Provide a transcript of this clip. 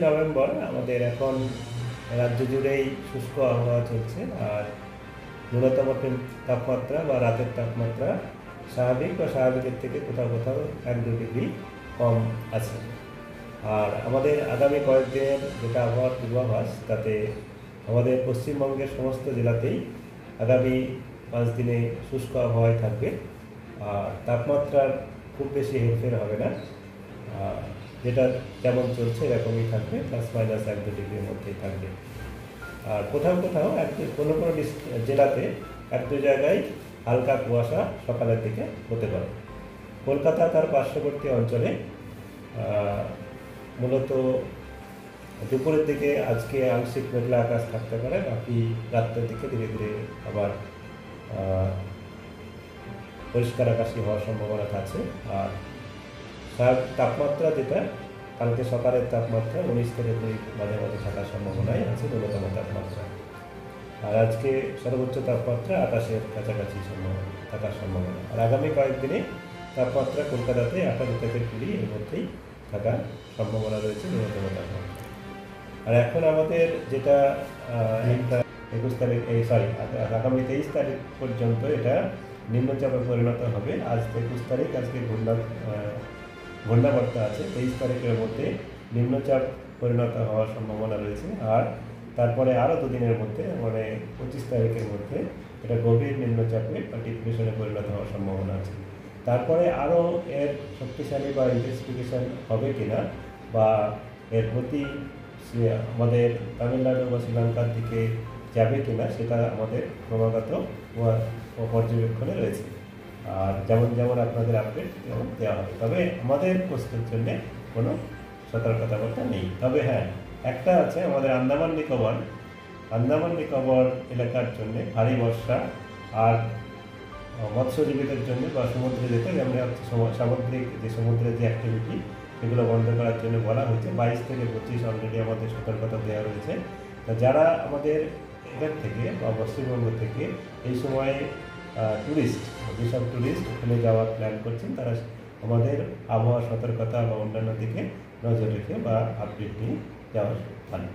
November আমাদের এখন রাজ্য জুড়েই শুষ্ক আবহাওয়া চলছে। আর ন্যূনতম তাপমাত্রা বা রাতের তাপমাত্রা স্বাভাবিক বা স্বাভাবিকের থেকে কোথাও কোথাও 1-2 ডিগ্রি কম আছে। আর আমাদের আগামী কয়েকদিনের যেটা আবহাওয়ার পূর্বাভাস, তাতে আমাদের পশ্চিমবঙ্গের সমস্ত জেলাতেই আগামী 5 দিনে শুষ্ক আবহাওয়ায় থাকবে। আর তাপমাত্রার খুব বেশি হেরফের হবে না, যেটা যেমন চলছে এরকমই থাকবে, ±1-2 ডিগ্রির মধ্যেই থাকবে। আর কোথাও কোথাও কোনো কোনো জেলাতে 1-2 জায়গায় হালকা কুয়াশা সকালের দিকে হতে পারে। কলকাতা তার পার্শ্ববর্তী অঞ্চলে মূলত দুপুরের দিকে আজকে আংশিক মেঘলা আকাশ থাকতে পারে, বাকি রাত্রের দিকে ধীরে ধীরে আবার পরিষ্কার আকাশই হওয়ার সম্ভাবনা আছে। আর তাপমাত্রা যেটা কালকে সকালের তাপমাত্রা 19 থেকে 20 মাঝে মাঝে থাকার সম্ভাবনাই আছে ন্যূনতম তাপমাত্রা। আর আজকে সর্বোচ্চ তাপমাত্রা 28-এর কাছাকাছি থাকার সম্ভাবনা। আর আগামী কয়েকদিনে তাপমাত্রা কলকাতাতে 28 থেকে 20 এর মধ্যেই থাকার সম্ভাবনা রয়েছে ন্যূনতম তাপমাত্রা। আর এখন আমাদের যেটা 21 তারিখ আগামী 23 তারিখ পর্যন্ত এটা নিম্নচাপে পরিণত হবে। আজ 21 তারিখ, আজকে ঘূর্ণাবর্ত আছে। 23 তারিখের মধ্যে নিম্নচাপ পরিণত হওয়ার সম্ভাবনা রয়েছে। আর তারপরে আরও 2 দিনের মধ্যে, মানে 25 তারিখের মধ্যে এটা গভীর নিম্নচাপে বা ডিপ্রেশনে পরিণত হওয়ার সম্ভাবনা আছে। তারপরে আরও এর শক্তিশালী বা ইন্টেন্সিফিকেশন হবে কিনা বা এর প্রতি আমাদের তামিলনাড়ু বা শ্রীলঙ্কার দিকে যাবে কিনা, সেটা আমাদের ক্রমাগত পর্যবেক্ষণে রয়েছে। আর যেমন যেমন আপনাদের আপডেট তেমন দেওয়া হবে। তবে আমাদের কোস্টের জন্য কোনো সতর্কতাবার্তা নেই। তবে হ্যাঁ, একটা আছে, আমাদের আন্দামান নিকোবর এলাকার জন্য ভারী বর্ষা আর মৎস্যজীবীদের জন্য বা সমুদ্রে যেতে যেমন সামুদ্রিক যে সমুদ্রের যে অ্যাক্টিভিটি, সেগুলো বন্ধ করার জন্য বলা হয়েছে। 22 থেকে 25 অলরেডি আমাদের সতর্কতা দেওয়া রয়েছে। যারা আমাদের এখান থেকে বা পশ্চিমবঙ্গ থেকে এই সময়ে যেসব ট্যুরিস্ট ওখানে যাওয়ার প্ল্যান করছেন, তারা আমাদের আবহাওয়া সতর্কতা বা অন্যান্য দিকে নজর রেখে বা আপডেট নিয়ে যাওয়া ভালো।